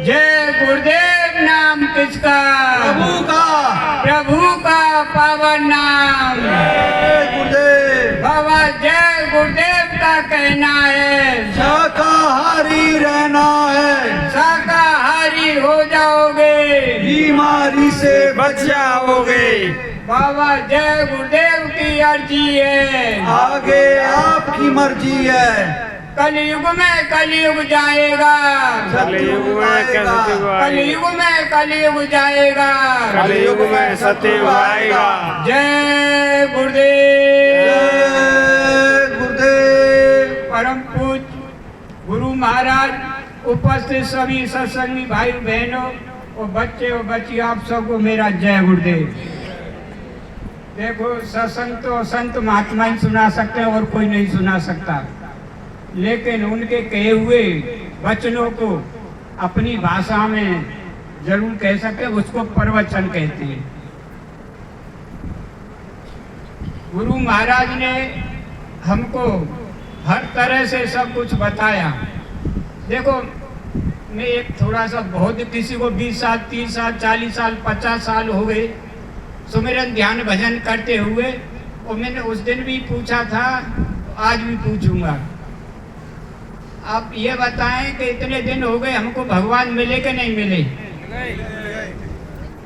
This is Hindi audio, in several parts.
जय गुरुदेव नाम किसका? प्रभु का। प्रभु का पावन नाम। जय गुरुदेव। बाबा जय गुरुदेव का कहना है शाकाहारी रहना है, शाकाहारी हो जाओगे, बीमारी से बच जाओगे। बाबा जय गुरुदेव की अर्जी है, आगे आपकी मर्जी है। कलयुग में कलयुग जाएगा, कलयुग में कलयुग में कलयुग जाएगा, कलयुग में सत्ययुग आएगा। जय गुरुदेव। जय गुरुदेव। परम पूज्य गुरु महाराज, उपस्थित सभी सत्संगी भाई बहनों और बच्चे और बच्चियां, आप सबको मेरा जय गुरुदेव। देखो, सत्संग तो संत महात्मा ही सुना सकते हैं और कोई नहीं सुना सकता, लेकिन उनके कहे हुए वचनों को अपनी भाषा में जरूर कह सकते हैं, उसको प्रवचन कहते हैं। गुरु महाराज ने हमको हर तरह से सब कुछ बताया। देखो, मैं एक थोड़ा सा, बहुत किसी को 20 साल 30 साल 40 साल 50 साल हो गए सुमिरन ध्यान भजन करते हुए, और मैंने उस दिन भी पूछा था, आज भी पूछूंगा। आप ये बताएं कि इतने दिन हो गए हमको भगवान मिले कि नहीं मिले?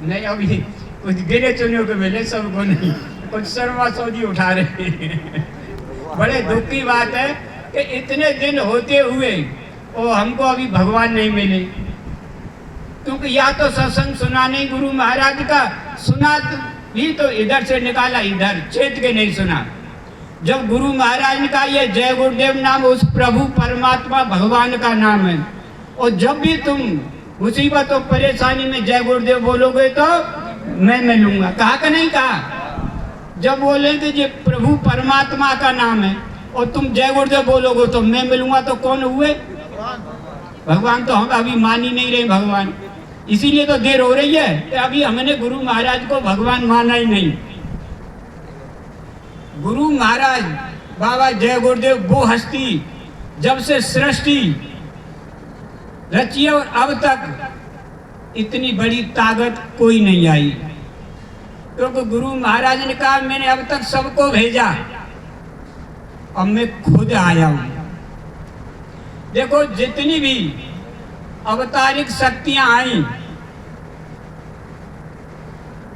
नहीं, अभी कुछ गिरे चुने को मिले, सबको नहीं। कुछ शर्मा सौदी उठा रहे हैं। बड़े दुख की बात है कि इतने दिन होते हुए और हमको अभी भगवान नहीं मिले, क्योंकि या तो सत्संग सुना नहीं गुरु महाराज का, सुना भी तो इधर से निकाला, इधर छेद के नहीं सुना। जब गुरु महाराज ने कहा ये जय गुरुदेव नाम उस प्रभु परमात्मा भगवान का नाम है, और जब भी तुम मुसीबत और परेशानी में जय गुरुदेव बोलोगे तो मैं मिलूंगा। कहा कि नहीं कहा? जब बोले कि ये प्रभु परमात्मा का नाम है और तुम जय गुरुदेव बोलोगे तो मैं मिलूंगा, तो कौन हुए? भगवान। तो हम अभी मान ही नहीं रहे भगवान, इसीलिए तो देर हो रही है कि अभी हमने गुरु महाराज को भगवान माना ही नहीं। गुरु महाराज बाबा जय गुरुदेव वो हस्ती जब से सृष्टि रची और अब तक इतनी बड़ी ताकत कोई नहीं आई, क्योंकि गुरु महाराज ने कहा मैंने अब तक सबको भेजा, अब मैं खुद आया हूं। देखो, जितनी भी अवतारिक शक्तियां आई,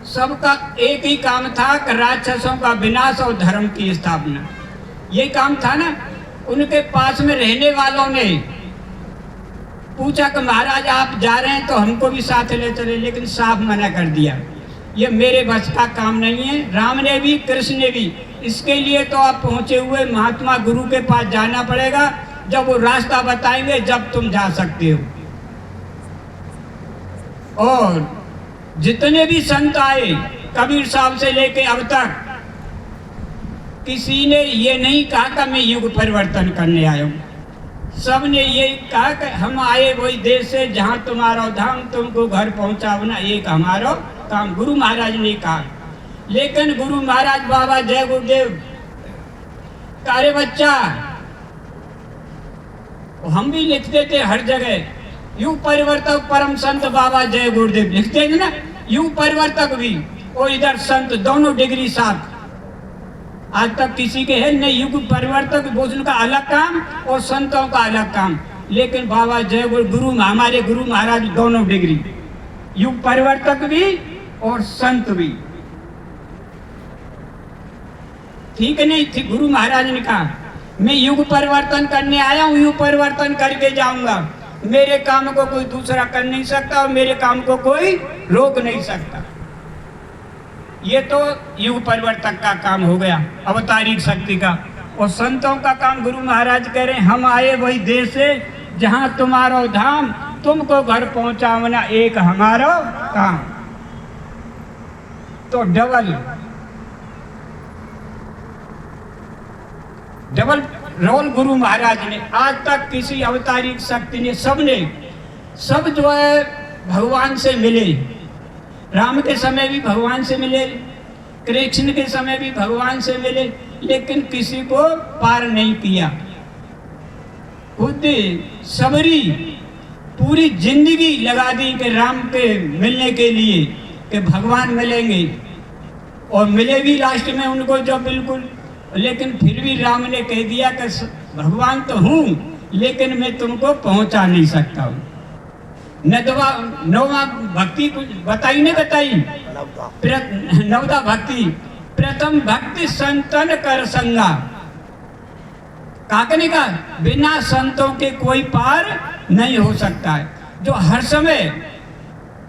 सबका एक ही काम था कि राक्षसों का विनाश और धर्म की स्थापना। ये काम था ना। उनके पास में रहने वालों ने पूछा कि महाराज आप जा रहे हैं तो हमको भी साथ ले चले, लेकिन साफ मना कर दिया, ये मेरे बस का काम नहीं है। राम ने भी, कृष्ण ने भी। इसके लिए तो आप पहुंचे हुए महात्मा गुरु के पास जाना पड़ेगा, जब वो रास्ता बताएंगे जब तुम जा सकते हो। और जितने भी संत आए कबीर साहब से लेके अब तक, किसी ने ये नहीं कहा कि मैं युग परिवर्तन करने आया हूँ। सब ने ये कहा कि हम आए वही देश से जहाँ तुम्हारा धाम, तुमको घर पहुँचाना एक हमारा काम, गुरु महाराज ने कहा। लेकिन गुरु महाराज बाबा जय गुरुदेव, अरे बच्चा, हम भी लिखते थे हर जगह, युग परिवर्तक परम संत बाबा जय गुरुदेव लिखते थे ना, युग परिवर्तक भी और इधर संत, दोनों डिग्री साथ। आज तक किसी के है नहीं युग परिवर्तक, भोजन का अलग काम और संतों का अलग काम। लेकिन बाबा जय गुरु हमारे गुरु महाराज दोनों डिग्री, युग परिवर्तक भी और संत भी। ठीक नहीं थी? गुरु महाराज ने कहा मैं युग परिवर्तन करने आया हूँ, युग परिवर्तन करके जाऊंगा। मेरे काम को कोई दूसरा कर नहीं सकता और मेरे काम को कोई रोक नहीं सकता। ये तो युग परिवर्तक का काम हो गया, अवतारिक शक्ति का। और संतों का काम गुरु महाराज कह रहे हैं, हम आए वही देश से जहाँ तुम्हारा धाम, तुमको घर पहुँचाना एक हमारा काम। तो डबल रोल गुरु महाराज ने। आज तक किसी अवतारिक शक्ति ने, सब जो है भगवान से मिले। राम के समय भी भगवान से मिले, कृष्ण के समय भी भगवान से मिले, लेकिन किसी को पार नहीं किया। खुद सबरी पूरी जिंदगी लगा दी कि राम के मिलने के लिए, कि भगवान मिलेंगे, और मिले भी लास्ट में उनको जब बिल्कुल। लेकिन फिर भी राम ने कह दिया कि भगवान तो हूँ लेकिन मैं तुमको पहुंचा नहीं सकता हूँ। नौवा भक्ति कुछ बताई नहीं बताई, नवदा भक्ति। प्रथम भक्ति संतन कर संगा, काकने का बिना संतों के कोई पार नहीं हो सकता है। जो हर समय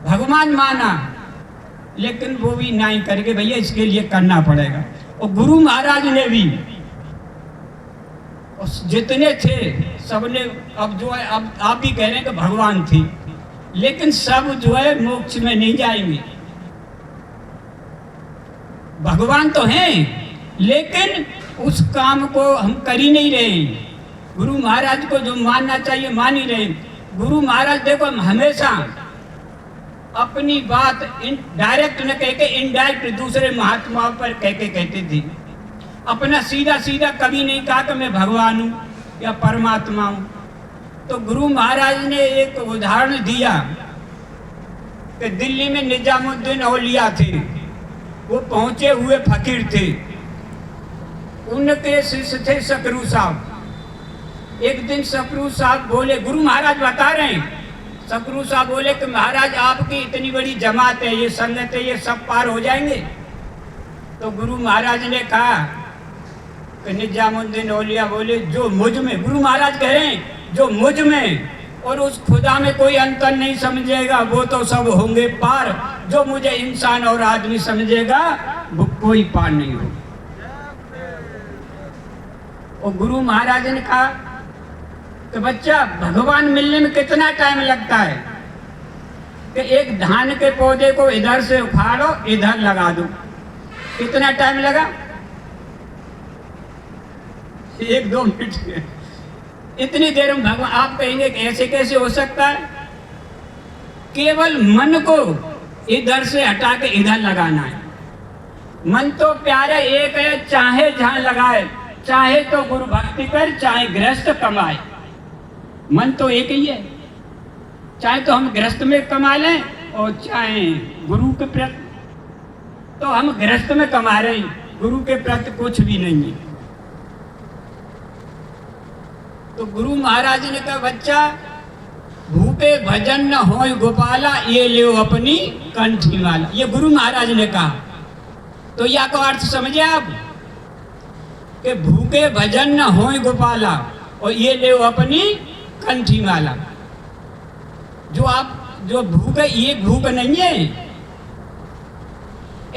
भगवान माना लेकिन वो भी नहीं करके भैया इसके लिए करना पड़ेगा। और गुरु महाराज ने भी जितने थे सबने, अब जो है अब आप भी कह रहे हैं कि भगवान थे, लेकिन सब जो है मोक्ष में नहीं जाएंगे। भगवान तो हैं लेकिन उस काम को हम कर ही नहीं रहे। गुरु महाराज को जो मानना चाहिए मान ही रहे। गुरु महाराज देखो हमेशा अपनी बात डायरेक्ट न कह के इनडायरेक्ट दूसरे महात्माओं पर कह के कहते थे। अपना सीधा सीधा कभी नहीं कहा कि मैं भगवान हूँ या परमात्मा हूँ। तो गुरु महाराज ने एक उदाहरण दिया कि दिल्ली में निजामुद्दीन औलिया थे, वो पहुंचे हुए फकीर थे, उनके शिष्य थे सकरू साहब। एक दिन सकरू साहब बोले, गुरु महाराज बता रहे हैं, सकरू साहब बोले कि महाराज आपकी इतनी बड़ी जमात है, ये संगत है, ये सब पार हो जाएंगे। तो गुरु महाराज ने कहा कि निजामुद्दीन औलिया बोले जो मुझ में, गुरु महाराज कह रहे हैं जो मुझ में और उस खुदा में कोई अंतर नहीं समझेगा वो तो सब होंगे पार, जो मुझे इंसान और आदमी समझेगा वो कोई पार नहीं होगा। और गुरु महाराज ने कहा कि बच्चा भगवान मिलने में कितना टाइम लगता है, कि एक धान के पौधे को इधर से उखाड़ो इधर लगा दो, कितना टाइम लगा? 1-2 मिनट। इतनी देर में भगवान, आप कहेंगे कि ऐसे कैसे हो सकता है? केवल मन को इधर से हटा के इधर लगाना है। मन तो प्यारे एक है, चाहे जहां लगाए, चाहे तो गुरु भक्ति कर, चाहे गृहस्थ कमाए, मन तो एक ही है। चाहे तो हम गृहस्थ में कमा लें और चाहे गुरु के प्रति, तो हम गृहस्थ में कमा रहे हैं, गुरु के प्रति कुछ भी नहीं है। तो गुरु महाराज ने कहा बच्चा भूपे भजन न होय गोपाला, ये ले अपनी कंठी माला, ये गुरु महाराज ने कहा। तो या को अर्थ समझे आप कि भूखे भजन न होय गोपाला और ये ले अपनी कंठी माला। जो आप जो भूखे, ये भूख नहीं है,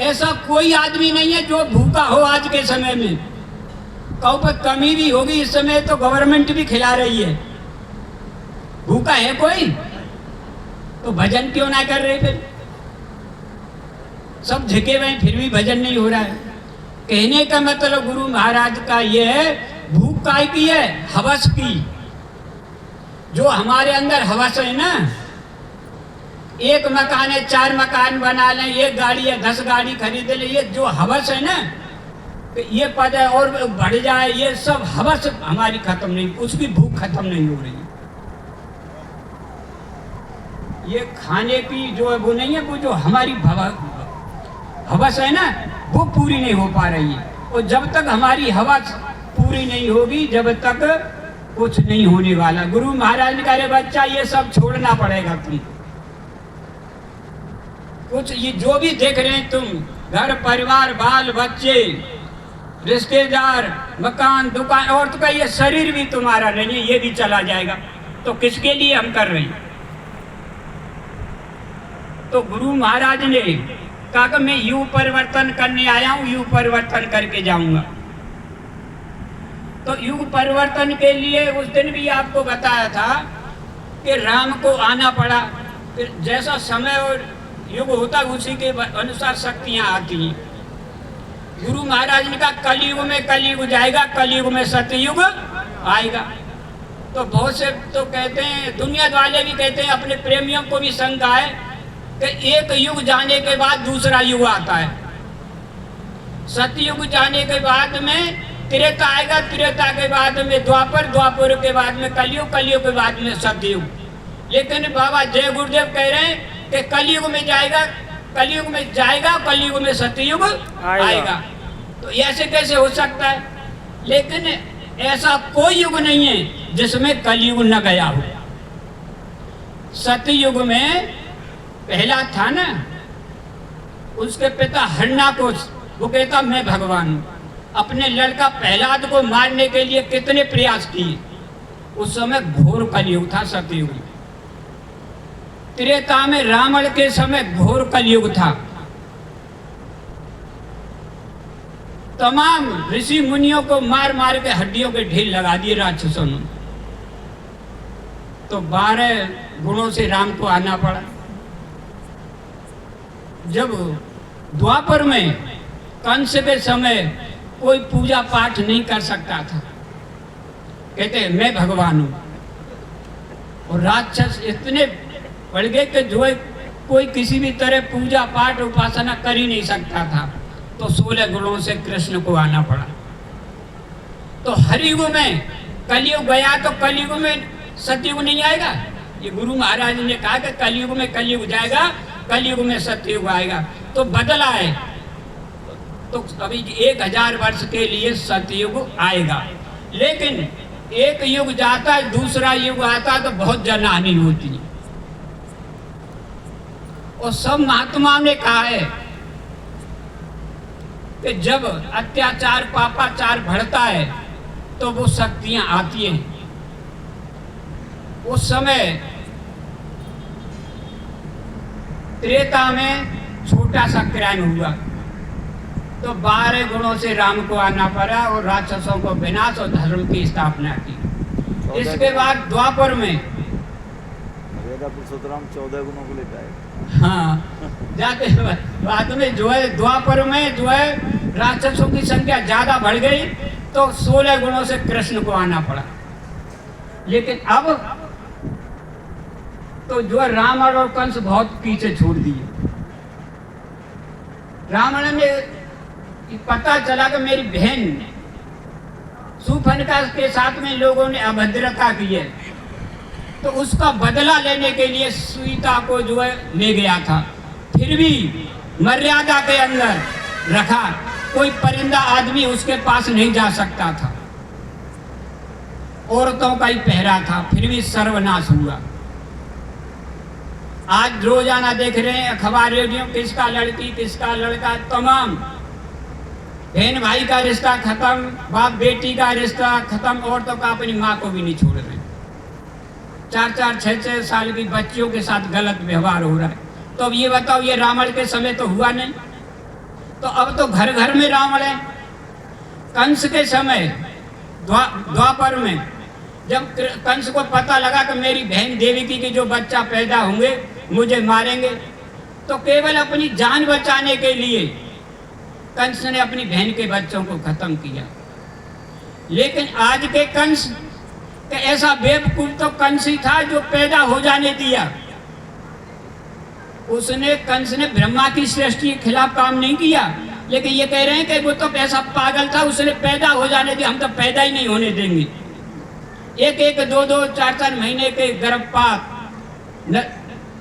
ऐसा कोई आदमी नहीं है जो भूखा हो आज के समय में। कहो पर कमी भी होगी इस समय तो गवर्नमेंट भी खिला रही है। भूखा है कोई? तो भजन क्यों ना कर रहे? फिर सब झुके हुए फिर भी भजन नहीं हो रहा है। कहने का मतलब गुरु महाराज का ये है, भूख काय की है? हवस की। जो हमारे अंदर हवस है ना, एक मकान है 4 मकान बना लें, एक गाड़ी है 10 गाड़ी खरीद ले, ये जो हवस है ना, ये पद है और बढ़ जाए, ये सब हवस हमारी खत्म नहीं, उसकी भूख खत्म नहीं हो रही। ये खाने की जो है वो नहीं है, वो जो हमारी हवस है ना वो पूरी नहीं हो पा रही है। और जब तक हमारी हवस पूरी नहीं होगी जब तक कुछ नहीं होने वाला। गुरु महाराज ने कहा बच्चा ये सब छोड़ना पड़ेगा तुम। कुछ ये जो भी देख रहे हैं तुम, घर परिवार बाल बच्चे रिश्तेदार मकान दुकान, और तो का ये शरीर भी तुम्हारा नहीं है, ये भी चला जाएगा। तो किसके लिए हम कर रहे हैं? तो गुरु महाराज ने कहा कि मैं यूं परिवर्तन करने आया हूं, यूं परिवर्तन करके जाऊंगा। तो युग परिवर्तन के लिए उस दिन भी आपको बताया था कि राम को आना पड़ा। फिर जैसा समय और युग होता उसी के अनुसार शक्तियां आती हैं। गुरु महाराज ने कहा कलयुग में कलयुग जाएगा, कलयुग में सतयुग आएगा। तो बहुत से तो कहते हैं, दुनिया वाले भी कहते हैं, अपने प्रेमियों को भी शंका है कि एक युग जाने के बाद दूसरा युग आता है। सतयुग जाने के बाद में त्रेता आएगा, त्रेता के बाद में द्वापर, द्वापर के बाद में कलयुग, कलयुग के बाद में सतयुग। लेकिन बाबा जय गुरुदेव कह रहे हैं कि कलयुग में जाएगा, कलयुग में जाएगा, कलयुग में सतयुग आएगा। तो ऐसे कैसे हो सकता है? लेकिन ऐसा कोई युग नहीं है जिसमें कलयुग न गया हो। सतयुग में पहला था ना, उसके पिता हरणाकोश, वो कहता मैं भगवान हूँ। अपने लड़का प्रहलाद को मारने के लिए कितने प्रयास किए। उस समय घोर कलयुग था, सतयुग। त्रेता में रावण के समय घोर कलयुग था। तमाम ऋषि मुनियों को मार मार के हड्डियों के ढेर लगा दिए राक्षसों ने। तो 12 गुणों से राम को आना पड़ा। जब द्वापर में कंस के समय कोई पूजा पाठ नहीं कर सकता था, कहते मैं भगवान हूं, और राक्षस इतने बढ़ गए कि जो कोई किसी भी तरह पूजा पाठ उपासना कर ही नहीं सकता था। तो 16 गुणों से कृष्ण को आना पड़ा। तो हरियुग में कलयुग गया तो कलयुग में सतयुग नहीं आएगा। ये गुरु महाराज ने कहा कि कलयुग में कलयुग जाएगा, कलयुग में सतयुग आएगा। तो बदला है, तो अभी 1000 वर्ष के लिए सतयुग आएगा। लेकिन एक युग जाता है, दूसरा युग आता तो बहुत जनहानि होती है। और सब महात्माओं ने कहा है कि जब अत्याचार पापाचार बढ़ता है तो वो शक्तियां आती हैं। उस समय त्रेता में छोटा सा क्राइम हुआ, तो 12 गुणों से राम को आना पड़ा और राक्षसों को विनाश और धर्म की स्थापना की। इसके बाद द्वापर में पुरुषोत्तम 14 गुणों को लेकर आए। हाँ, जाते बाद में जो है द्वापर में जो है राक्षसों की संख्या ज्यादा बढ़ गई, तो 16 गुणों से कृष्ण को आना पड़ा। लेकिन अब तो जो है रावण और कंस बहुत पीछे छोड़ दिए। रावण ने पता चला कि मेरी बहन शूर्पणखा के साथ में लोगों ने अभद्रता की है, तो उसका बदला लेने के लिए सीता को जो है ले गया था। फिर भी मर्यादा के अंदर रखा, कोई परिंदा आदमी उसके पास नहीं जा सकता था, औरतों का ही पहरा था, फिर भी सर्वनाश हुआ। आज रोजाना देख रहे हैं अखबार रेडियो, किसका लड़की किसका लड़का, तमाम बहन भाई का रिश्ता खत्म, बाप बेटी का रिश्ता खत्म, औरतों का अपनी माँ को भी नहीं छोड़ रहे। 4-4, 6-6 साल की बच्चियों के साथ गलत व्यवहार हो रहा है। तो अब ये बताओ, ये रावण के समय तो हुआ नहीं, तो अब तो घर घर में रावण है। कंस के समय द्वापर में जब कंस को पता लगा कि मेरी बहन देवकी के जो बच्चा पैदा होंगे मुझे मारेंगे, तो केवल अपनी जान बचाने के लिए कंस ने अपनी बहन के बच्चों को खत्म किया। लेकिन आज के कंस कि ऐसा बेवकूफ तो कंस ही था जो पैदा हो जाने दिया। कंस ने ब्रह्मा की सृष्टि के खिलाफ काम नहीं किया, लेकिन ये कह रहे हैं कि वो तो ऐसा पागल था, उसने पैदा हो जाने दिया, हम तो पैदा ही नहीं होने देंगे। 1-1, 2-2, 4-4 महीने के गर्भपात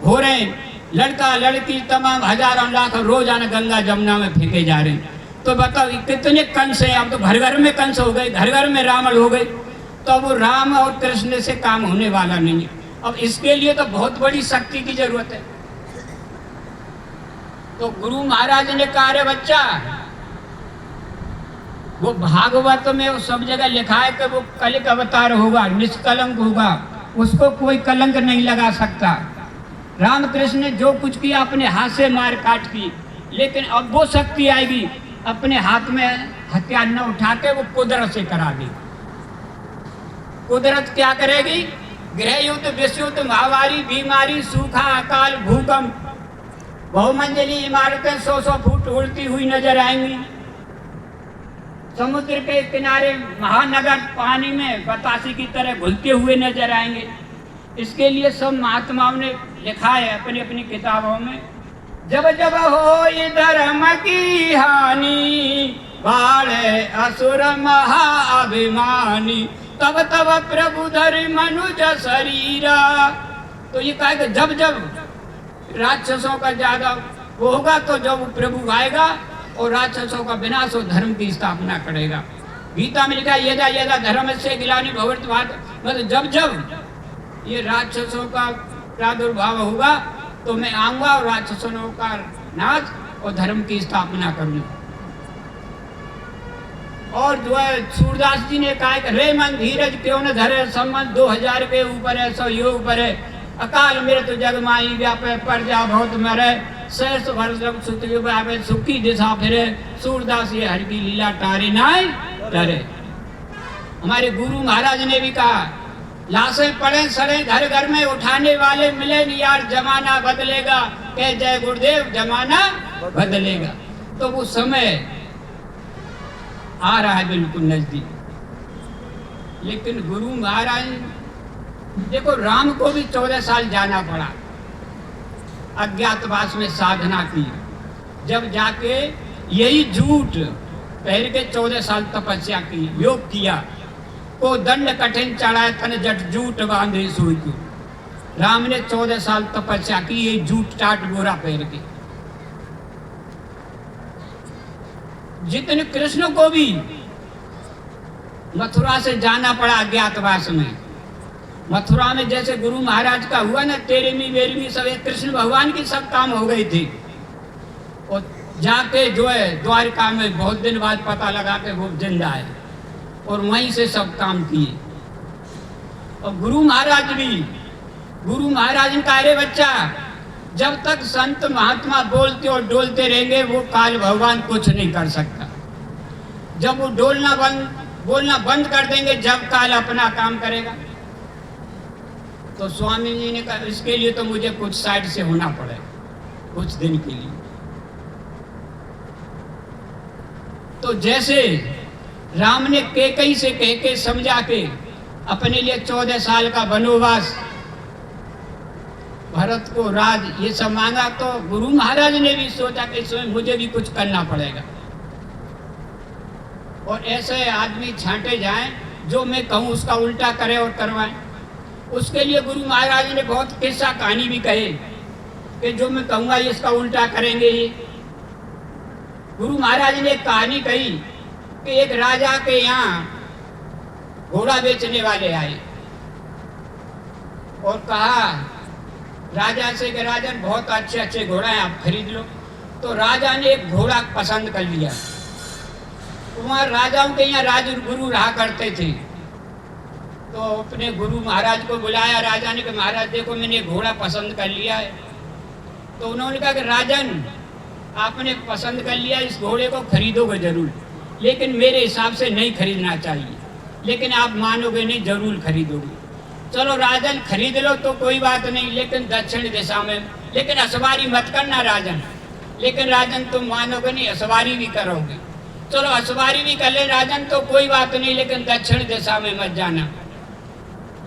हो रहे हैं, लड़का लड़की तमाम हजारों लाख रोजाना गंगा जमुना में फेंके जा रहे हैं। तो बताओ कितने कंस हैं। अब तो घर घर में कंस हो गए, घर घर में रावण हो गए। तो वो राम और कृष्ण से काम होने वाला नहीं है। अब इसके लिए तो बहुत बड़ी शक्ति की जरूरत है। तो गुरु महाराज ने कहा, रे बच्चा, वो भागवत में वो सब जगह लिखा है कि वो कलिक अवतार होगा, निष्कलंक होगा, उसको कोई कलंक नहीं लगा सकता। रामकृष्ण ने जो कुछ किया अपने हाथ से मार काट की, लेकिन अब वो शक्ति आएगी अपने हाथ में हथियार न उठा के वो कुदरत से करा दी। कुदरत क्या करेगी? गृह युद्ध, विश्व युद्ध, महामारी, बीमारी, सूखा, अकाल, भूकंप, बहुमंजिली इमारतें 100-100 फुट उड़ती हुई नजर आएंगी। समुद्र के किनारे महानगर पानी में बतासी की तरह घुलते हुए नजर आएंगे। इसके लिए सब महात्माओं ने लिखा है अपनी अपनी किताबों में, जब जब हो ये धर्म की हानि, बाढ़े असुर महाअभिमानी, तब तब प्रभु धरि मनुज शरीरा, तो ये कहा कि जब जब राक्षसों का ज्यादा वो होगा तो जब प्रभु आएगा और राक्षसों का विनाश और धर्म की स्थापना करेगा। गीता में लिखा है यदा यदा धर्मस्य ग्लानि भवेत् भारत, मतलब जब जब ये राक्षसों का प्रादुर्भाव होगा तो मैं आऊंगा और राक्षसों का नाश और धर्म की स्थापना करूंगा। और जो है सूरदास जी ने कहा कि रे मन धीरज क्यों न धरे, संबंध 2000 के ऊपर है, सौ योग पर है, अकाल मेरे तो जग माई व्यापे पर जा बहुत मरे, सहस भर जब सुखी दिशा फिरे, सूरदास ये हर की लीला तारे नाय डरे। हमारे गुरु महाराज ने भी कहा लाशें पड़े सड़े घर घर में उठाने वाले मिले नहीं यार, जमाना बदलेगा, कह जय गुरुदेव जमाना बदलेगा। तो वो समय आ रहा है बिल्कुल नजदीक। लेकिन गुरु महाराज देखो राम को भी 14 साल जाना पड़ा, अज्ञातवास में साधना की, जब जाके यही झूठ पहर के 14 साल तपस्या की, योग किया, को दंड कठिन चढ़ाए तन जट झूठ बांधे सोई को। राम ने 14 साल तपस्या की, ये झूठ टाट गोरा पहर के। जितने कृष्ण को भी मथुरा से जाना पड़ा अज्ञातवास में, मथुरा में जैसे गुरु महाराज का हुआ ना, 13वीं 12वीं सब कृष्ण भगवान की सब काम हो गई थी, और जाके जो है द्वारका में बहुत दिन बाद पता लगा कि वो जिंदा है, और वहीं से सब काम किए। और गुरु महाराज ने कहा अरे बच्चा, जब तक संत महात्मा बोलते और डोलते रहेंगे वो काल भगवान कुछ नहीं कर सकता। जब वो बोलना बंद कर देंगे, जब काल अपना काम करेगा। तो स्वामी जी ने कहा इसके लिए तो मुझे कुछ साइड से होना पड़ेगा कुछ दिन के लिए। तो जैसे राम ने कैकेयी से कह के समझा के अपने लिए 14 साल का वनवास, भरत को राज ये सब मांगा, तो गुरु महाराज ने भी सोचा कि इसमें मुझे भी कुछ करना पड़ेगा। और ऐसे आदमी छांटे जाएं जो मैं कहूँ उसका उल्टा करे और करवाएं। उसके लिए गुरु महाराज ने बहुत किस्सा कहानी भी कहे कि जो मैं कहूँगा इसका उल्टा करेंगे ये। गुरु महाराज ने एक कहानी कही कि एक राजा के यहाँ घोड़ा बेचने वाले आए और कहा राजा से कि राजन बहुत अच्छे अच्छे घोड़ा हैं, आप खरीद लो। तो राजा ने एक घोड़ा पसंद कर लिया। वहाँ राजाओं के यहाँ राज गुरु रहा करते थे, तो अपने गुरु महाराज को बुलाया। राजा ने कहा महाराज देखो मैंने घोड़ा पसंद कर लिया है। तो उन्होंने कहा कि राजन आपने पसंद कर लिया, इस घोड़े को खरीदोगे जरूर, लेकिन मेरे हिसाब से नहीं खरीदना चाहिए, लेकिन आप मानोगे नहीं जरूर खरीदोगे। चलो राजन खरीद लो तो कोई बात नहीं, लेकिन दक्षिण दिशा में, लेकिन असवारी मत करना राजन। लेकिन राजन तुम मानोगे नहीं, असवारी भी करोगे। चलो असवारी भी कर ले राजन तो कोई बात नहीं, लेकिन दक्षिण दिशा में मत जाना।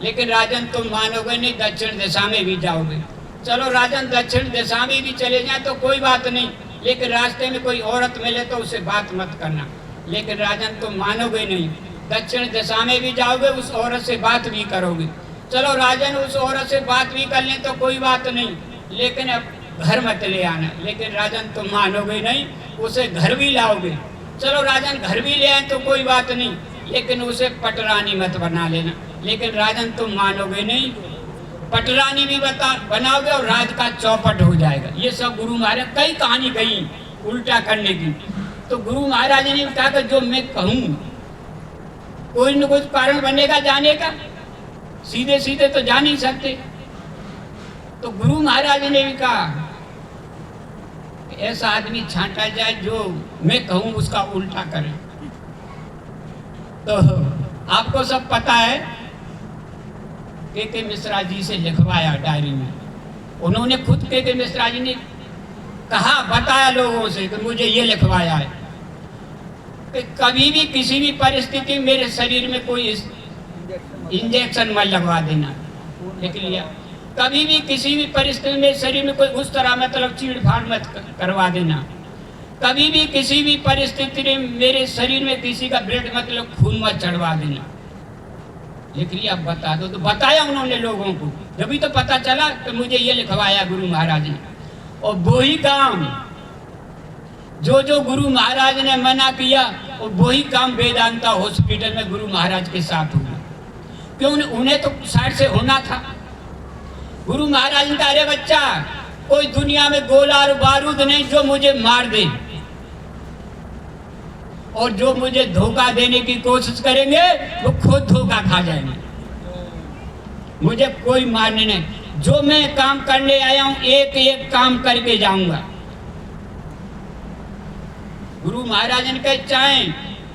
लेकिन राजन तुम मानोगे नहीं, दक्षिण दिशा में भी जाओगे। चलो राजन दक्षिण दिशा में भी चले जाए तो कोई बात नहीं, लेकिन रास्ते में कोई औरत मिले तो उससे बात मत करना। लेकिन राजन तुम मानोगे नहीं, दक्षिण दिशा में भी जाओगे, उस औरत से बात भी करोगे। चलो राजन उस औरत से बात भी कर लें तो कोई बात नहीं, लेकिन अब घर मत ले आना। लेकिन राजन तुम मानोगे नहीं, उसे घर भी लाओगे। चलो राजन घर भी ले आए तो कोई बात नहीं, लेकिन उसे पटरानी मत बना लेना। लेकिन राजन तुम मानोगे नहीं, पटरानी भी बनाओगे और राज का चौपट हो जाएगा। ये सब गुरु महाराज कई कहानी कही उल्टा करने की। तो गुरु महाराज ने कहा कि जो मैं कहूँ कोई न कुछ कारण बनेगा जाने का, सीधे सीधे तो जा नहीं सकते। तो गुरु महाराज ने भी कहा कि ऐसा आदमी छांटा जाए जो मैं कहूँ उसका उल्टा करे। तो आपको सब पता है, के मिश्रा जी से लिखवाया डायरी में। उन्होंने खुद के मिश्रा जी ने कहा, बताया लोगों से कि मुझे ये लिखवाया है कि कभी भी किसी भी परिस्थिति मेरे शरीर में कोई इंजेक्शन मत लगवा देना। लिख लिया। कभी भी किसी भी परिस्थिति में शरीर में कोई उस तरह मतलब चीड़-फाड़ मत करवा देना। कभी भी किसी भी परिस्थिति में मेरे शरीर में किसी का ब्लड मतलब खून मत चढ़वा देना। लिख लिया। बता दो। तो बताया उन्होंने लोगों को। जब भी तो पता चला तो मुझे ये लिखवाया गुरु महाराज ने। और वही काम जो जो गुरु महाराज ने मना किया और वही काम वेदांता हॉस्पिटल में गुरु महाराज के साथ हुआ। क्यों? उन्हें तो साइड से होना था। गुरु महाराज ने कहा, अरे बच्चा, कोई दुनिया में गोला और बारूद नहीं जो मुझे मार दे, और जो मुझे धोखा देने की कोशिश करेंगे वो खुद धोखा खा जाएंगे। मुझे कोई मारने नहीं। जो मैं काम करने आया हूं एक एक काम करके जाऊंगा। गुरु महाराज ने कहा, चाहे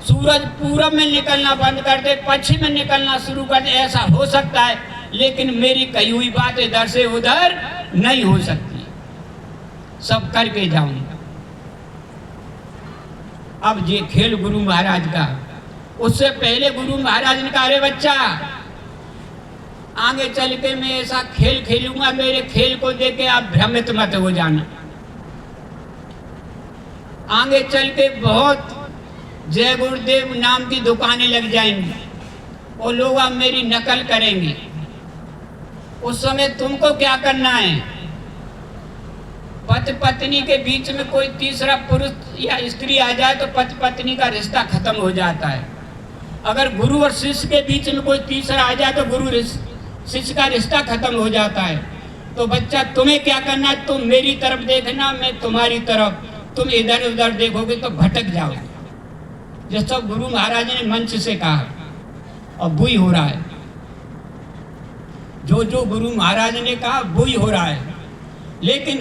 सूरज पूरब में निकलना बंद कर दे, पश्चिम में निकलना शुरू कर दे, ऐसा हो सकता है, लेकिन मेरी कही हुई बात इधर से उधर नहीं हो सकती, सब करके जाऊंगा। अब ये खेल गुरु महाराज का। उससे पहले गुरु महाराज ने कहा, अरे बच्चा, आगे चल के मैं ऐसा खेल खेलूंगा, मेरे खेल को देख के आप भ्रमित मत हो जाना। आगे चल के बहुत जय गुरुदेव नाम की दुकानें लग जाएंगी और लोग अब मेरी नकल करेंगे। उस समय तुमको क्या करना है? पति पत्नी के बीच में कोई तीसरा पुरुष या स्त्री आ जाए तो पति पत्नी का रिश्ता खत्म हो जाता है। अगर गुरु और शिष्य के बीच में कोई तीसरा आ जाए तो गुरु शिष्य का रिश्ता खत्म हो जाता है। तो बच्चा, तुम्हें क्या करना है? तुम मेरी तरफ देखना, मैं तुम्हारी तरफ। तुम इधर उधर देखोगे तो भटक जाओगे। जैसा गुरु महाराज ने मंच से कहा, और वही हो रहा है। जो जो गुरु महाराज ने कहा वही हो रहा है। लेकिन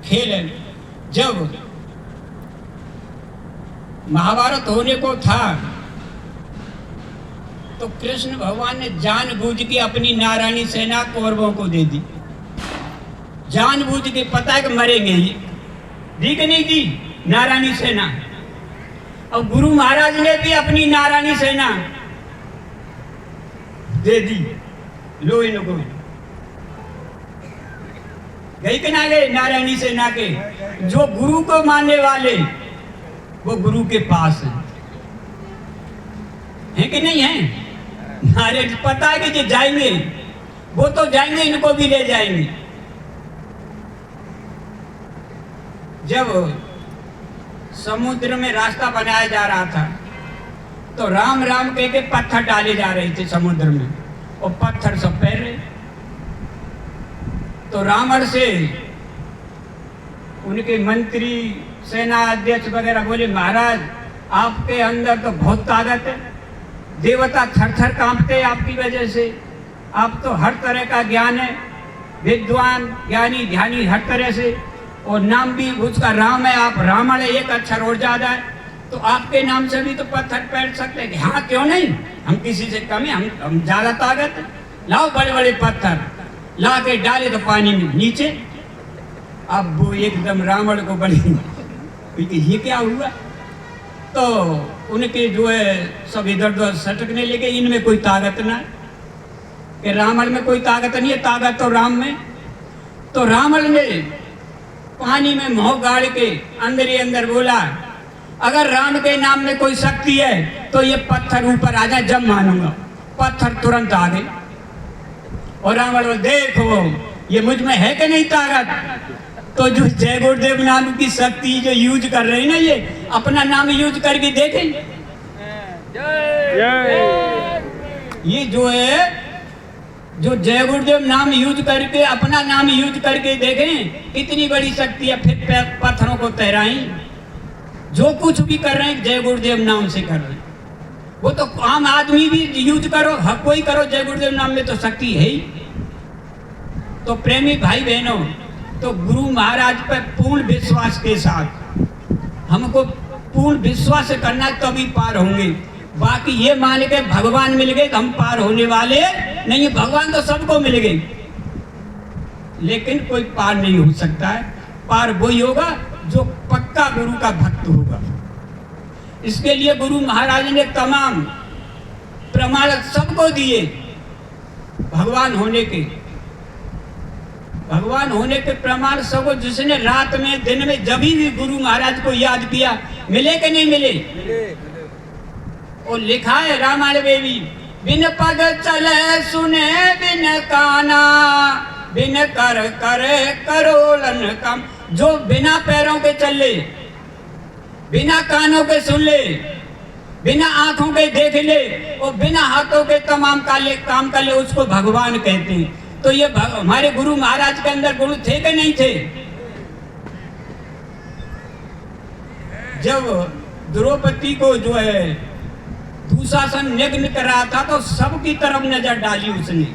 खेल जब महाभारत होने को था तो कृष्ण भगवान ने जानबूझ के अपनी नारायणी सेना कौरवों को दे दी। जानबूझ के, पता है कि मरेंगे ये, दी कि नहीं दी नारायणी सेना। और गुरु महाराज ने भी अपनी नारायणी सेना दे दी। लो इनको, गई कि ना गए नारायणी सेना के? जो गुरु को मानने वाले वो गुरु के पास हैं कि नहीं है? नारायण पता है कि जो जाएंगे वो तो जाएंगे, इनको भी ले जाएंगे। जब समुद्र में रास्ता बनाया जा रहा था तो राम राम कह के पत्थर डाले जा रहे थे समुद्र में, और पत्थर सब पैर रहे। तो रावण से उनके मंत्री, सेना अध्यक्ष वगैरह बोले, महाराज आपके अंदर तो बहुत ताकत है, देवता थर थर कांपते आपकी वजह से, आप तो हर तरह का ज्ञान है, विद्वान ज्ञानी ध्यानी हर तरह से, और नाम भी उसका राम है, आप रावण है, एक अक्षर और ज्यादा है, तो आपके नाम से भी तो पत्थर पैर सकते हैं। हाँ क्यों नहीं, हम किसी से कम है, हम ज्यादा ताकत है, लाओ बड़े बड़े पत्थर ला के डाले तो पानी में नीचे। अब वो एकदम रावण को बड़ी ये क्या हुआ? तो उनके जो है सब इधर उधर सटकने लगे, इनमें कोई ताकत ना है, कि रावण में कोई ताकत नहीं है, ताकत तो राम में। तो रावण ने पानी में मुंह गाड़ के अंदर ही अंदर बोला, अगर राम के नाम में कोई शक्ति है तो ये पत्थर ऊपर आ जाए, जब मानूंगा। पत्थर तुरंत आ गए। और रावण बोले, देखो ये मुझ में है कि नहीं ताकत? तो जो जय गुरुदेव नाम की शक्ति जो यूज कर रहे हैं ना, ये अपना नाम यूज करके देखें। ये जो है, जो जय गुरुदेव नाम यूज करके, अपना नाम यूज करके देखें, इतनी बड़ी शक्ति है। फिर पत्थरों को तैराएं, जो कुछ भी कर रहे हैं जय गुरुदेव नाम से कर रहे हैं। वो तो आम आदमी भी यूज करो, हर कोई करो, जय गुरुदेव नाम में तो शक्ति है ही। तो प्रेमी भाई बहनों, तो गुरु महाराज पर पूर्ण विश्वास के साथ हमको पूर्ण विश्वास करना, तभी पार होंगे। बाकी ये मान के भगवान मिल गए तो हम पार होने वाले नहीं। भगवान तो सबको मिल गए, लेकिन कोई पार नहीं हो सकता है। पार वही होगा जो पक्का गुरु का भक्त होगा। इसके लिए गुरु महाराज ने तमाम प्रमाण सबको दिए भगवान होने के। भगवान होने के प्रमाण सबको, जिसने रात में दिन में जब भी गुरु महाराज को याद किया, मिले कि नहीं मिले? और लिखा है रामायण में भी बिन पग चले सुने बिन काना, बिन कर करे करोड़न काम। जो बिना पैरों के चले, बिना कानों के सुन ले, बिना आंखों के देख ले और बिना हाथों के तमाम काम कर ले, उसको भगवान कहते हैं। तो ये हमारे गुरु महाराज के अंदर गुण थे कि नहीं थे? जब द्रौपदी को जो है दुशासन नग्न कर रहा था तो सबकी तरफ नजर डाली उसने।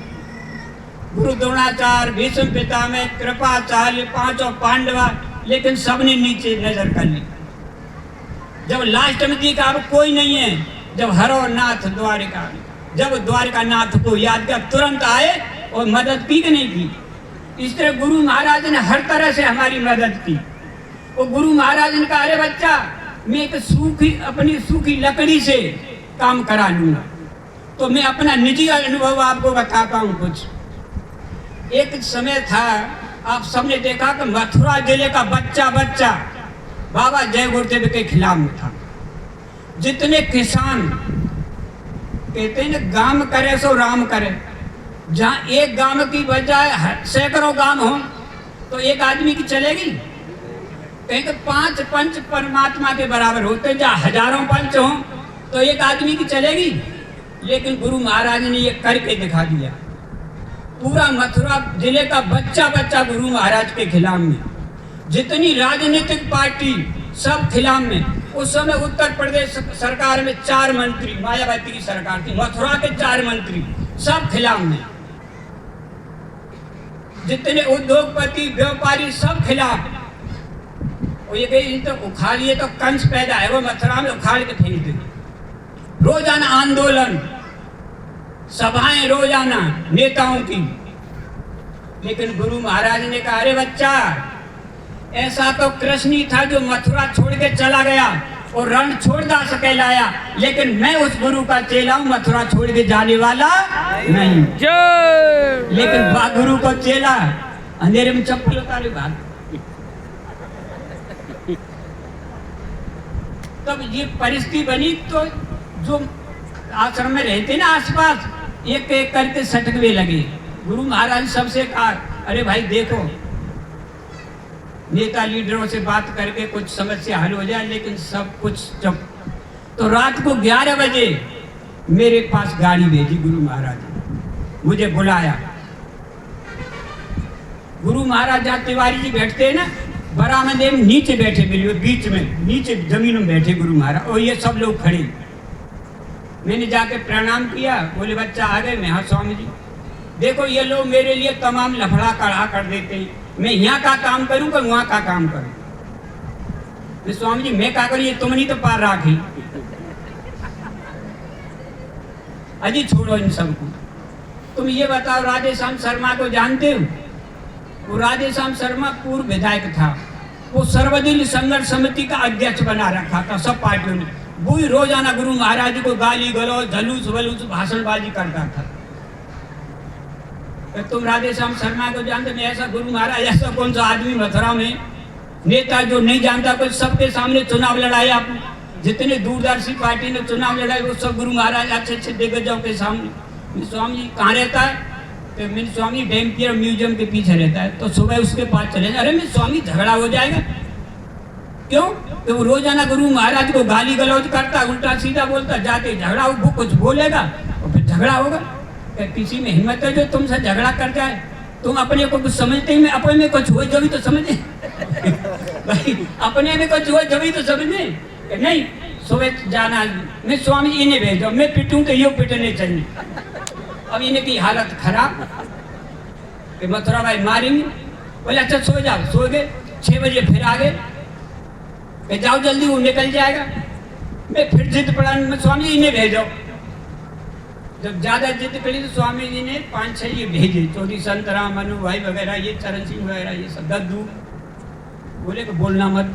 गुरु द्रोणाचार्य, भीष्म पितामह, कृपाचार्य, पांचों पांडवा, लेकिन सबने नीचे नजर कर ली। जब लास्ट में देखा अब कोई नहीं है, जब हरो नाथ द्वारिका, जब द्वारिका नाथ को याद किया तुरंत आए और मदद की कि नहीं की। इस तरह गुरु महाराज ने हर तरह से हमारी मदद की। और गुरु महाराज ने कहा, अरे बच्चा, मैं एक अपनी सूखी लकड़ी से काम करा लूंगा। तो मैं अपना निजी अनुभव आपको बताता हूँ कुछ। एक समय था, आप सबने देखा कि मथुरा जिले का बच्चा बाबा जय गुरुदेव के खिलाफ में था। जितने किसान कहते हैं ना, गांव करे सो राम करे। जहाँ एक गांव की बजाय सैकड़ों गांव हो तो एक आदमी की चलेगी? कहीं कि 5 पंच परमात्मा के बराबर होते, जहाँ हजारों पंच हो तो एक आदमी की चलेगी। लेकिन गुरु महाराज ने ये करके दिखा दिया। पूरा मथुरा जिले का बच्चा गुरु महाराज के खिलाफ में, जितनी राजनीतिक पार्टी सब खिलाफ में। उस समय उत्तर प्रदेश सरकार में 4 मंत्री, मायावती की सरकार थी, मथुरा के 4 मंत्री सब खिलाफ में। जितने उद्योगपति व्यापारी सब खिलाफ। और ये कहीं तो उखाड़िए तो कंस पैदा है, वो मथुरा में उखाड़ के फेंक दे। रोजाना आंदोलन, सभाएं रोजाना नेताओं की। लेकिन गुरु महाराज ने कहा, अरे बच्चा, ऐसा तो कृष्ण ही था जो मथुरा छोड़ के चला गया और रण छोड़ दास कहलाया, लेकिन मैं उस गुरु का चेला हूं, मथुरा छोड़ के जाने वाला नहीं। लेकिन गुरु को चेला अंधेरे में चप्पल उतारे भाग। तब ये परिस्थिति बनी तो जो आश्रम में रहते ना आसपास, एक एक करके सटकवे लगे। गुरु महाराज सबसे कहा, अरे भाई देखो, नेता लीडरों से बात करके कुछ समस्या हल हो जाए, लेकिन सब कुछ चुप। तो रात को 11 बजे मेरे पास गाड़ी भेजी गुरु महाराज ने, मुझे बुलाया। गुरु महाराज जहाँ तिवारी जी बैठते हैं ना, बरामदे में नीचे बैठे, बिल्कुल बीच में नीचे जमीन में बैठे गुरु महाराज, और ये सब लोग खड़े। मैंने जाके प्रणाम किया। बोले, बच्चा आ गए? मैं, हाँ स्वामी जी। देखो, ये लोग मेरे लिए तमाम लफड़ा कड़ा कर देते हैं। मैं यहाँ का काम करूँ कि वहाँ का काम करूँ? स्वामी जी, मैं क्या करूँ, ये तुम नहीं तो पार राखी। अजी छोड़ो इन सबको। तुम ये बताओ, राधेश्याम शर्मा को जानते हो? वो राधेश्याम शर्मा पूर्व विधायक था। वो सर्वदलीय संघर्ष समिति का अध्यक्ष बना रखा था सब पार्टियों ने। वो ही रोजाना गुरु महाराज को गाली गलौज, झलूस वलूस, भाषणबाजी करता था। तुम राधेश्याम शर्मा को जानते? मैं, ऐसा गुरु महाराज, ऐसा कौन सा आदमी मथुरा में नेता जो नहीं जानता कुछ, सबके सामने चुनाव लड़ाया आपने। जितने दूरदर्शी पार्टी ने चुनाव लड़ाए वो सब गुरु महाराज अच्छे दिग्गजों के सामने। स्वामी जी कहाँ रहता है? तो मेरे स्वामी डैम्पियर म्यूजियम के पीछे रहता है। तो सुबह उसके पास चले जाए। अरे मेरे स्वामी, झगड़ा हो जाएगा। क्यों? तो वो रोजाना गुरु महाराज को गाली गलौज करता, उल्टा सीधा बोलता, जाके झगड़ा हो, वो कुछ बोलेगा और फिर झगड़ा होगा। किसी में हिम्मत है जो तुमसे झगड़ा कर जाए? तुम अपने को कुछ समझते ही, अपने में कुछ हुआ जब ही तो समझे। भाई, अपने में कुछ हुआ जब ही तो समझे। नहीं, सुबह जाना, मैं स्वामी जी इन्हें भेजो, मैं पिटूं तो ये पिटने चाहिए। अब इनकी हालत खराब, मथुरा भाई मारेंगे। बोले, अच्छा सो जाओ। सो गए। 6 बजे फिर आ गए। जाओ जल्दी, वो निकल जाएगा। मैं फिर जिद पड़ा, मैं स्वामी जी इन्हें भेजो। जब ज्यादा जिद करी तो स्वामी जी ने 5-6 ये भेजे, चौधरी संतराम, मनु भाई वगैरह, ये चरण सिंह वगैरह, ये सब दद्दू। बोले कि बोलना मत,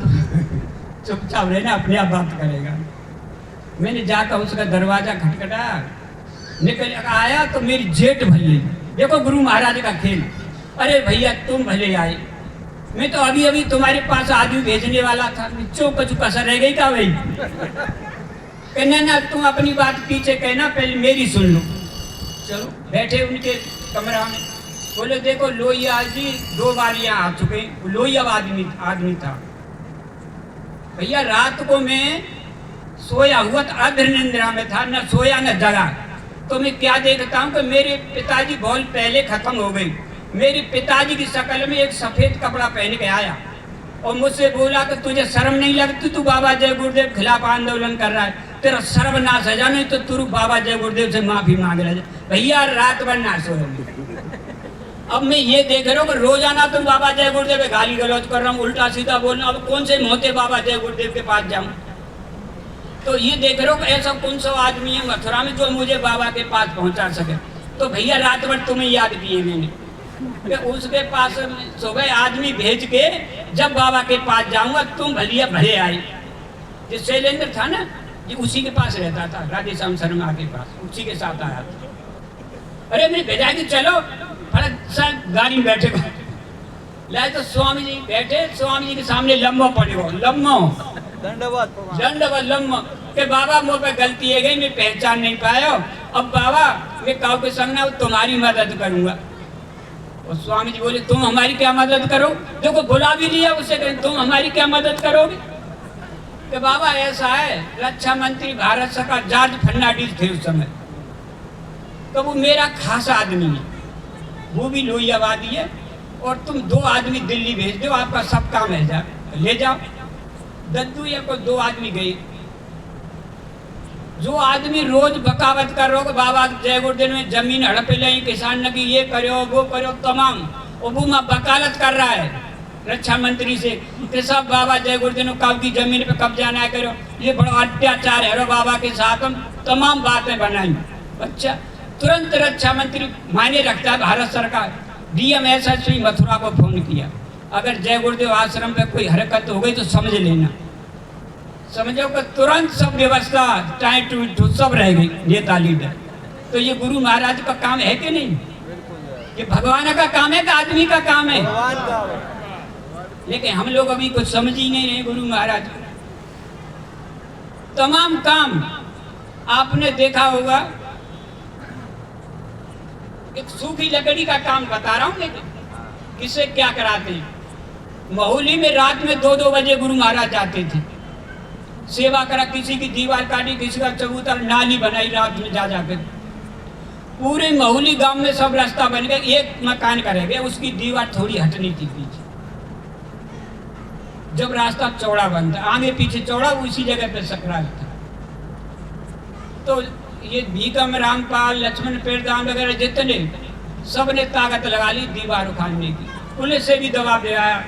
चुपचाप रहना, अपने आप बात करेगा। मैंने जाकर उसका दरवाजा खटखटाया, निकल आया तो मेरी जेठ भले। देखो गुरु महाराज का खेल। अरे भैया, तुम भले आए, मैं तो अभी अभी तुम्हारे पास आदमी भेजने वाला था। कुछ कसर रह गई क्या भाई? कहना ना, तुम अपनी बात पीछे कहना, पहले मेरी सुन लो। चलो बैठे उनके कमरा में, बोले देखो लोहिया जी 2 बार यहाँ आ चुके हैं। वो लोहिया आदमी था। भैया रात को मैं सोया हुआ था, अधर निंद्रा में था, न सोया न जगा। तो मैं क्या देखता हूँ कि मेरे पिताजी बहुत पहले खत्म हो गई। मेरे पिताजी की शक्ल में एक सफेद कपड़ा पहन के आया और मुझसे बोला कि तुझे शर्म नहीं लगती, तू बाबा जय गुरुदेव खिलाफ आंदोलन कर रहा है, तेरा सर्वनाश है, नहीं तो तू बाबा जय गुरुदेव से माफी मांग रहा है। भैया रात भर ना सोऊंगी। अब मैं ये देख रहा हूँ कि रोजाना तुम बाबा जय गुरुदेव पे गाली गलौज कर रहा हूँ, उल्टा सीधा बोल रहा हूँ। अब कौन से मोहते बाबा जय गुरुदेव के पास जाऊँ? तो ये देख रहा हूँ कि ऐसा कौन सा आदमी है मथुरा में जो मुझे बाबा के पास पहुंचा सके। तो भैया रात भर तुम्हें याद किए मैंने कि उसके पास सुबह आदमी भेज के जब बाबा के पास जाऊंगा तुम भलिया भले आए। जो शैलेंद्र था ना, ये उसी के पास रहता था, राधे श्याम शर्मा के पास, उसी के साथ आया था। अरे मैंने भेजा कि चलो, फटक सा गाड़ी में बैठे लाए तो स्वामी जी बैठे, स्वामी जी के सामने लम्बो पड़े हो, लम्बो दंडवत लम्बो के बाबा मुँह पे गलती है गई, मैं पहचान नहीं पाया। अब बाबा मैं काऊ के संग ना तुम्हारी मदद करूंगा। और स्वामी जी बोले तुम हमारी क्या मदद करो? देखो बुला भी लिया उसे, तुम हमारी क्या मदद करोगे? कि बाबा ऐसा है, रक्षा मंत्री भारत सरकार जॉर्ज फर्नांडिस थे उस समय, तो वो मेरा खास आदमी है, वो भी लोहियावादी है, और तुम 2 आदमी दिल्ली भेज दो, आपका सब काम है, ले जाओ। दद्दू या कोई 2 आदमी गए। जो आदमी रोज बकावत कर रहे हो बाबा जय गुरुदेव में जमीन हड़पे ले, किसान ने ये करो वो करो, तमाम वो वकालत कर रहा है रक्षा मंत्री से कि सब बाबा जय गुरुदेव कब की जमीन पे कब्जा ना करो, ये बड़ा अत्याचार है रो बाबा के साथ। हम तमाम बातें बनाई। अच्छा, तुरंत रक्षा मंत्री मायने रखता है भारत सरकार, डीएम एसएसपी मथुरा को फोन किया, अगर जय गुरुदेव आश्रम पे कोई हरकत हो गई तो समझ लेना। समझो कि तुरंत सब व्यवस्था टाइट टू सब रह गई, नेता लीडर। तो ये गुरु महाराज का काम है कि नहीं? ये भगवान का काम है कि आदमी का काम है? लेकिन हम लोग अभी कुछ समझ ही नहीं रहे गुरु महाराज। तमाम काम आपने देखा होगा, एक सूखी लकड़ी का काम बता रहा हूँ, लेकिन किसे क्या कराते हैं। महुली में रात में 2-2 बजे गुरु महाराज जाते थे, सेवा करा, किसी की दीवार काटी, किसी का चबूतर, नाली बनाई रात में जा जाकर। पूरे महुली गांव में सब रास्ता बन गया, एक मकान का रह गया, उसकी दीवार थोड़ी हटनी थी पीछे। जब रास्ता चौड़ा बनता, आगे पीछे चौड़ा, उसी जगह पे सकरात था। तो ये भीकम रामपाल, लक्ष्मण पेड़दान वगैरह जितने, सब ने ताकत लगा ली दीवार उखाड़ने की। पुलिस से भी दबाव ले आया,